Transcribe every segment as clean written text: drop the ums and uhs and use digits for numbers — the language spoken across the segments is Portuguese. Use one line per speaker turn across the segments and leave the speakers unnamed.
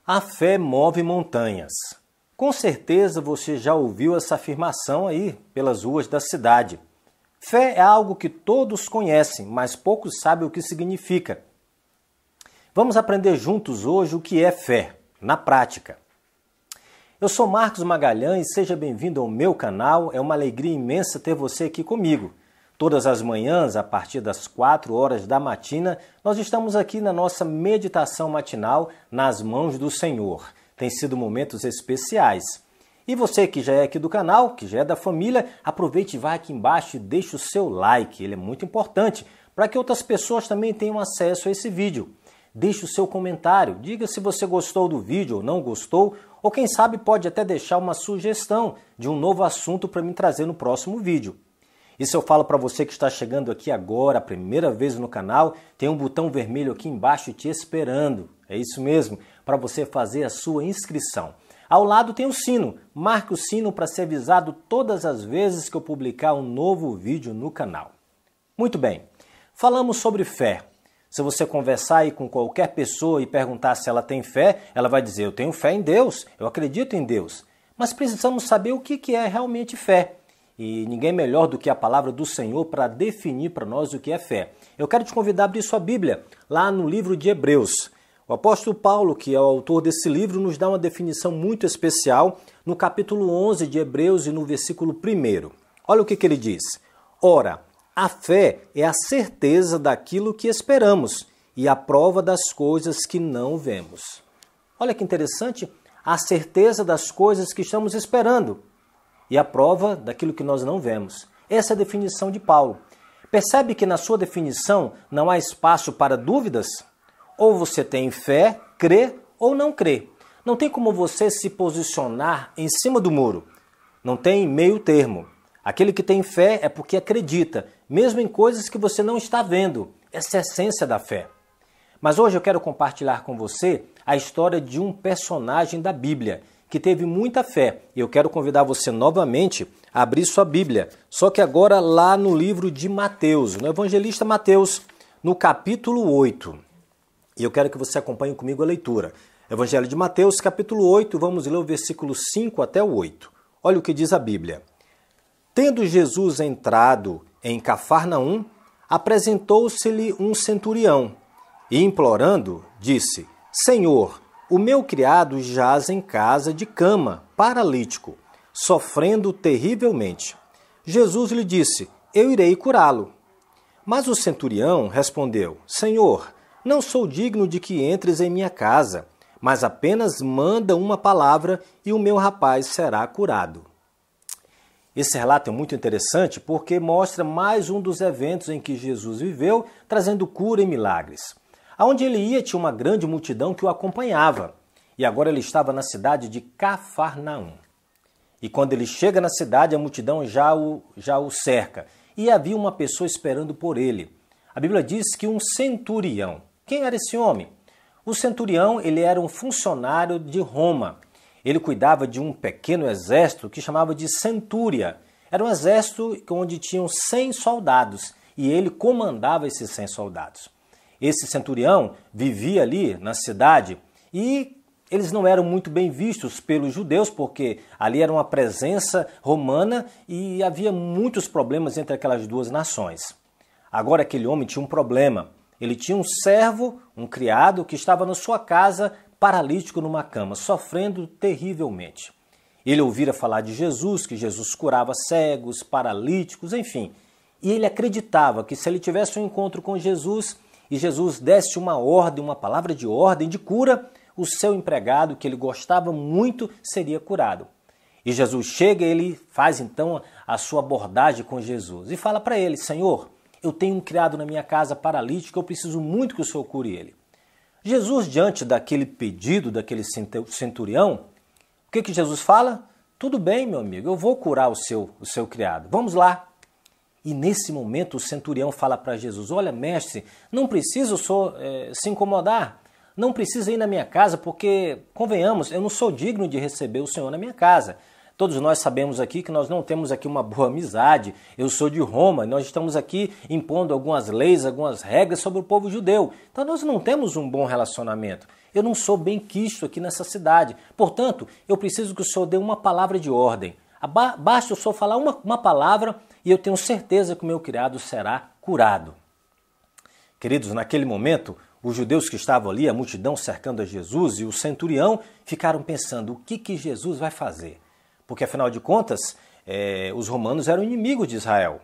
A fé move montanhas. Com certeza você já ouviu essa afirmação aí pelas ruas da cidade. Fé é algo que todos conhecem, mas poucos sabem o que significa. Vamos aprender juntos hoje o que é fé, na prática. Eu sou Marcos Magalhães, seja bem-vindo ao meu canal. É uma alegria imensa ter você aqui comigo. Todas as manhãs, a partir das 4 horas da matina, nós estamos aqui na nossa meditação matinal nas mãos do Senhor. Tem sido momentos especiais. E você que já é aqui do canal, que já é da família, aproveite e vá aqui embaixo e deixe o seu like. Ele é muito importante para que outras pessoas também tenham acesso a esse vídeo. Deixe o seu comentário, diga se você gostou do vídeo ou não gostou, ou quem sabe pode até deixar uma sugestão de um novo assunto para me trazer no próximo vídeo. E se eu falo para você que está chegando aqui agora, a primeira vez no canal, tem um botão vermelho aqui embaixo te esperando. É isso mesmo, para você fazer a sua inscrição. Ao lado tem o sino. Marque o sino para ser avisado todas as vezes que eu publicar um novo vídeo no canal. Muito bem, falamos sobre fé. Se você conversar aí com qualquer pessoa e perguntar se ela tem fé, ela vai dizer, eu tenho fé em Deus, eu acredito em Deus. Mas precisamos saber o que é realmente fé. E ninguém melhor do que a palavra do Senhor para definir para nós o que é fé. Eu quero te convidar a abrir sua Bíblia, lá no livro de Hebreus. O apóstolo Paulo, que é o autor desse livro, nos dá uma definição muito especial no capítulo 11 de Hebreus e no versículo 1. Olha o que ele diz. Ora, a fé é a certeza daquilo que esperamos e a prova das coisas que não vemos. Olha que interessante, a certeza das coisas que estamos esperando e a prova daquilo que nós não vemos. Essa é a definição de Paulo. Percebe que na sua definição não há espaço para dúvidas? Ou você tem fé, crê ou não crê. Não tem como você se posicionar em cima do muro. Não tem meio termo. Aquele que tem fé é porque acredita, mesmo em coisas que você não está vendo. Essa é a essência da fé. Mas hoje eu quero compartilhar com você a história de um personagem da Bíblia que teve muita fé. E eu quero convidar você novamente a abrir sua Bíblia. Só que agora lá no livro de Mateus, no evangelista Mateus, no capítulo 8. E eu quero que você acompanhe comigo a leitura. Evangelho de Mateus, capítulo 8, vamos ler o versículo 5 até o 8. Olha o que diz a Bíblia. Tendo Jesus entrado em Cafarnaum, apresentou-se-lhe um centurião e, implorando, disse, Senhor, o meu criado jaz em casa de cama, paralítico, sofrendo terrivelmente. Jesus lhe disse, eu irei curá-lo. Mas o centurião respondeu, Senhor, não sou digno de que entres em minha casa, mas apenas manda uma palavra e o meu rapaz será curado. Esse relato é muito interessante porque mostra mais um dos eventos em que Jesus viveu, trazendo cura e milagres. Aonde ele ia tinha uma grande multidão que o acompanhava. E agora ele estava na cidade de Cafarnaum. E quando ele chega na cidade, a multidão já o cerca. E havia uma pessoa esperando por ele. A Bíblia diz que um centurião. Quem era esse homem? O centurião ele era um funcionário de Roma. Ele cuidava de um pequeno exército que chamava de centúria. Era um exército onde tinham 100 soldados. E ele comandava esses 100 soldados. Esse centurião vivia ali na cidade e eles não eram muito bem vistos pelos judeus, porque ali era uma presença romana e havia muitos problemas entre aquelas duas nações. Agora aquele homem tinha um problema. Ele tinha um servo, um criado, que estava na sua casa, paralítico numa cama, sofrendo terrivelmente. Ele ouvira falar de Jesus, que Jesus curava cegos, paralíticos, enfim. E ele acreditava que se ele tivesse um encontro com Jesus e Jesus desse uma ordem, uma palavra de ordem, de cura, o seu empregado, que ele gostava muito, seria curado. E Jesus chega e ele faz então a sua abordagem com Jesus e fala para ele, Senhor, eu tenho um criado na minha casa paralítico, eu preciso muito que o Senhor cure ele. Jesus, diante daquele pedido daquele centurião, o que Jesus fala? Tudo bem, meu amigo, eu vou curar o seu criado, vamos lá. E nesse momento o centurião fala para Jesus, olha mestre, não precisa o senhor se incomodar, não precisa ir na minha casa porque, convenhamos, eu não sou digno de receber o senhor na minha casa. Todos nós sabemos aqui que nós não temos aqui uma boa amizade. Eu sou de Roma e nós estamos aqui impondo algumas leis, algumas regras sobre o povo judeu. Então nós não temos um bom relacionamento. Eu não sou bem quisto aqui nessa cidade. Portanto, eu preciso que o Senhor dê uma palavra de ordem. Basta o Senhor falar uma palavra e eu tenho certeza que o meu criado será curado. Queridos, naquele momento, os judeus que estavam ali, a multidão cercando a Jesus e o centurião, ficaram pensando, o que Jesus vai fazer? Porque, afinal de contas, os romanos eram inimigos de Israel.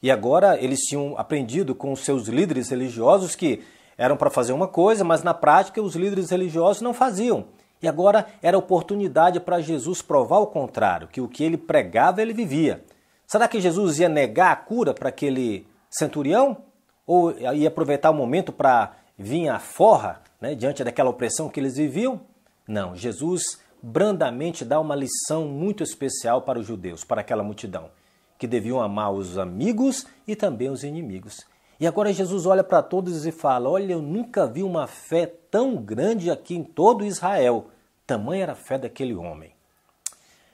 E agora eles tinham aprendido com os seus líderes religiosos que eram para fazer uma coisa, mas na prática os líderes religiosos não faziam. E agora era oportunidade para Jesus provar o contrário, que o que ele pregava, ele vivia. Será que Jesus ia negar a cura para aquele centurião? Ou ia aproveitar o momento para vir a forra, né, diante daquela opressão que eles viviam? Não, Jesus brandamente dá uma lição muito especial para os judeus, para aquela multidão, que deviam amar os amigos e também os inimigos. E agora Jesus olha para todos e fala, olha, eu nunca vi uma fé tão grande aqui em todo Israel. Tamanha era a fé daquele homem.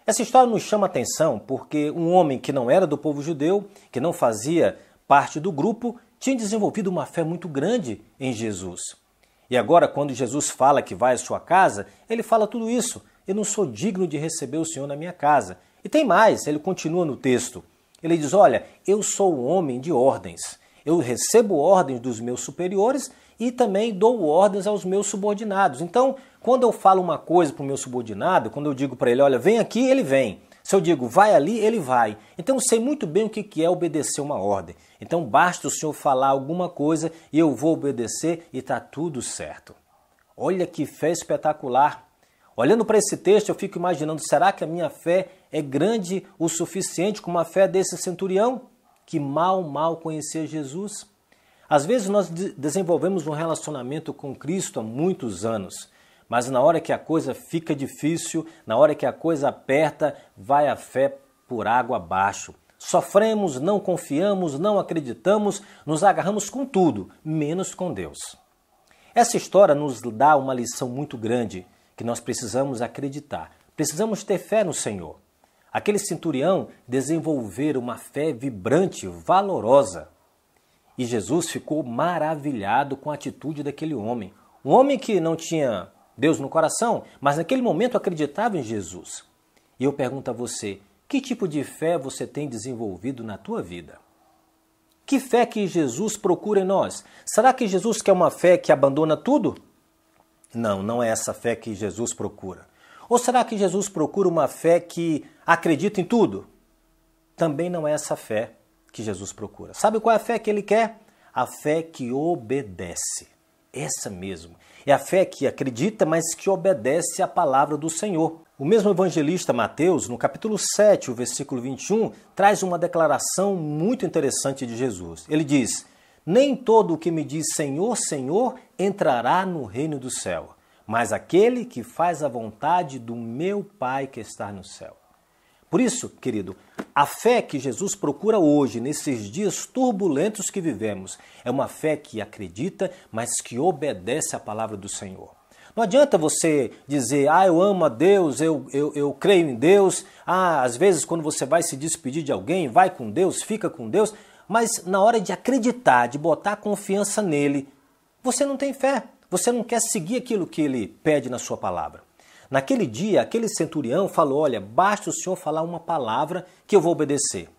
Essa história nos chama a atenção porque um homem que não era do povo judeu, que não fazia parte do grupo, tinha desenvolvido uma fé muito grande em Jesus. E agora, quando Jesus fala que vai à sua casa, ele fala tudo isso. Eu não sou digno de receber o Senhor na minha casa. E tem mais, ele continua no texto. Ele diz, olha, eu sou um homem de ordens. Eu recebo ordens dos meus superiores e também dou ordens aos meus subordinados. Então, quando eu falo uma coisa para o meu subordinado, quando eu digo para ele, olha, vem aqui, ele vem. Se eu digo, vai ali, ele vai. Então, eu sei muito bem o que é obedecer uma ordem. Então, basta o Senhor falar alguma coisa e eu vou obedecer e está tudo certo. Olha que fé espetacular. Olhando para esse texto, eu fico imaginando, será que a minha fé é grande o suficiente como a fé desse centurião, que mal conhecia Jesus? Às vezes nós desenvolvemos um relacionamento com Cristo há muitos anos, mas na hora que a coisa fica difícil, na hora que a coisa aperta, vai a fé por água abaixo. Sofremos, não confiamos, não acreditamos, nos agarramos com tudo, menos com Deus. Essa história nos dá uma lição muito grande, que nós precisamos acreditar. Precisamos ter fé no Senhor. Aquele centurião desenvolveu uma fé vibrante, valorosa. E Jesus ficou maravilhado com a atitude daquele homem. Um homem que não tinha Deus no coração, mas naquele momento acreditava em Jesus. E eu pergunto a você, que tipo de fé você tem desenvolvido na tua vida? Que fé que Jesus procura em nós? Será que Jesus quer uma fé que abandona tudo? Não, não é essa fé que Jesus procura. Ou será que Jesus procura uma fé que acredita em tudo? Também não é essa fé que Jesus procura. Sabe qual é a fé que ele quer? A fé que obedece. Essa mesmo. É a fé que acredita, mas que obedece à palavra do Senhor. O mesmo evangelista Mateus, no capítulo 7, o versículo 21, traz uma declaração muito interessante de Jesus. Ele diz, nem todo o que me diz Senhor, Senhor, entrará no reino do céu, mas aquele que faz a vontade do meu Pai que está no céu. Por isso, querido, a fé que Jesus procura hoje, nesses dias turbulentos que vivemos, é uma fé que acredita, mas que obedece à palavra do Senhor. Não adianta você dizer, eu amo a Deus, eu creio em Deus. Às vezes quando você vai se despedir de alguém, vai com Deus, fica com Deus. Mas na hora de acreditar, de botar confiança nele, você não tem fé. Você não quer seguir aquilo que ele pede na sua palavra. Naquele dia, aquele centurião falou, olha, basta o Senhor falar uma palavra que eu vou obedecer.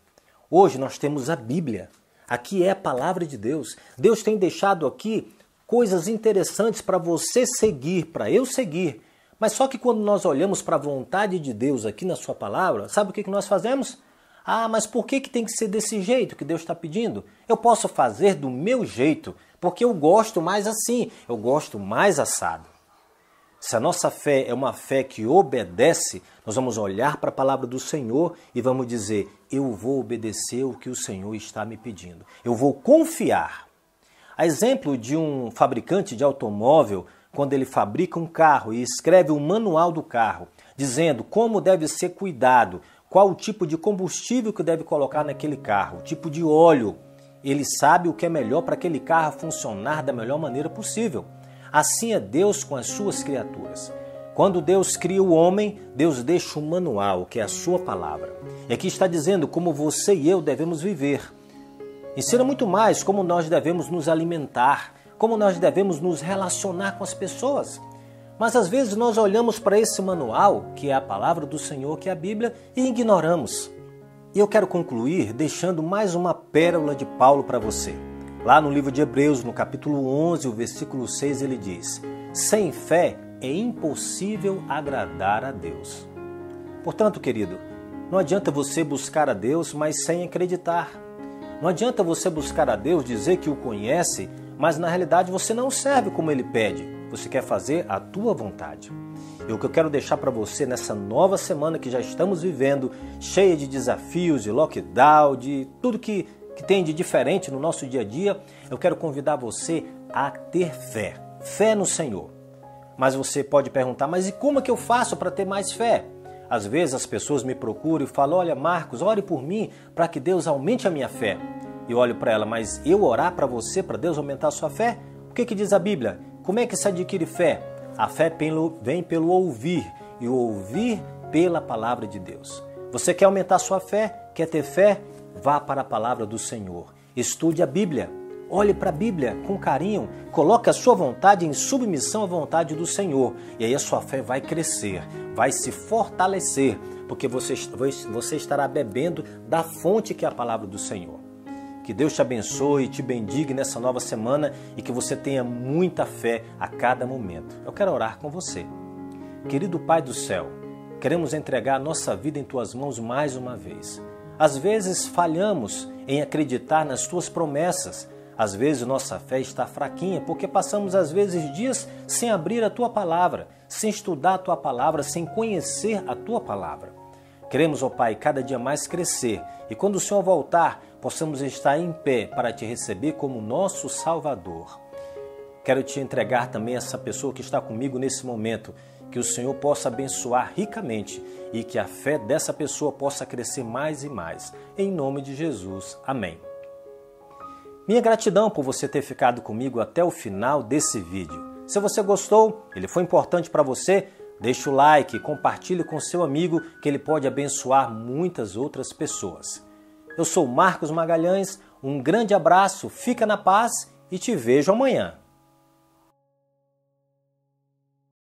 Hoje nós temos a Bíblia. Aqui é a palavra de Deus. Deus tem deixado aqui coisas interessantes para você seguir, para eu seguir. Mas só que quando nós olhamos para a vontade de Deus aqui na sua palavra, sabe o que nós fazemos? Mas por que tem que ser desse jeito que Deus está pedindo? Eu posso fazer do meu jeito, porque eu gosto mais assim, eu gosto mais assado. Se a nossa fé é uma fé que obedece, nós vamos olhar para a palavra do Senhor e vamos dizer, eu vou obedecer o que o Senhor está me pedindo. Eu vou confiar. A exemplo de um fabricante de automóvel, quando ele fabrica um carro e escreve um manual do carro, dizendo como deve ser cuidado, qual o tipo de combustível que deve colocar naquele carro, o tipo de óleo. Ele sabe o que é melhor para aquele carro funcionar da melhor maneira possível. Assim é Deus com as suas criaturas. Quando Deus cria o homem, Deus deixa um manual, que é a sua palavra. E aqui está dizendo como você e eu devemos viver. Ensina muito mais como nós devemos nos alimentar, como nós devemos nos relacionar com as pessoas. Mas às vezes nós olhamos para esse manual, que é a palavra do Senhor, que é a Bíblia, e ignoramos. E eu quero concluir deixando mais uma pérola de Paulo para você. Lá no livro de Hebreus, no capítulo 11, o versículo 6, ele diz: sem fé é impossível agradar a Deus. Portanto, querido, não adianta você buscar a Deus, mas sem acreditar. Não adianta você buscar a Deus, dizer que o conhece, mas na realidade você não serve como Ele pede. Você quer fazer a tua vontade. E o que eu quero deixar para você nessa nova semana que já estamos vivendo, cheia de desafios, de lockdown, de tudo que tem de diferente no nosso dia a dia, eu quero convidar você a ter fé. Fé no Senhor. Mas você pode perguntar, mas e como é que eu faço para ter mais fé? Às vezes as pessoas me procuram e falam, olha Marcos, ore por mim para que Deus aumente a minha fé. E eu olho para ela, mas eu orar para você, para Deus aumentar a sua fé? O que diz a Bíblia? Como é que se adquire fé? A fé vem pelo ouvir e o ouvir pela palavra de Deus. Você quer aumentar a sua fé? Quer ter fé? Vá para a palavra do Senhor. Estude a Bíblia. Olhe para a Bíblia com carinho, coloque a sua vontade em submissão à vontade do Senhor. E aí a sua fé vai crescer, vai se fortalecer, porque você estará bebendo da fonte que é a palavra do Senhor. Que Deus te abençoe e te bendiga nessa nova semana e que você tenha muita fé a cada momento. Eu quero orar com você. Querido Pai do céu, queremos entregar a nossa vida em Tuas mãos mais uma vez. Às vezes falhamos em acreditar nas Tuas promessas. Às vezes nossa fé está fraquinha porque passamos às vezes dias sem abrir a Tua palavra, sem estudar a Tua palavra, sem conhecer a Tua palavra. Queremos, ó Pai, cada dia mais crescer e quando o Senhor voltar, possamos estar em pé para Te receber como nosso Salvador. Quero Te entregar também essa pessoa que está comigo nesse momento, que o Senhor possa abençoar ricamente e que a fé dessa pessoa possa crescer mais e mais. Em nome de Jesus. Amém. Minha gratidão por você ter ficado comigo até o final desse vídeo. Se você gostou, ele foi importante para você, deixa o like e compartilhe com seu amigo que ele pode abençoar muitas outras pessoas. Eu sou Marcos Magalhães, um grande abraço, fica na paz e te vejo amanhã.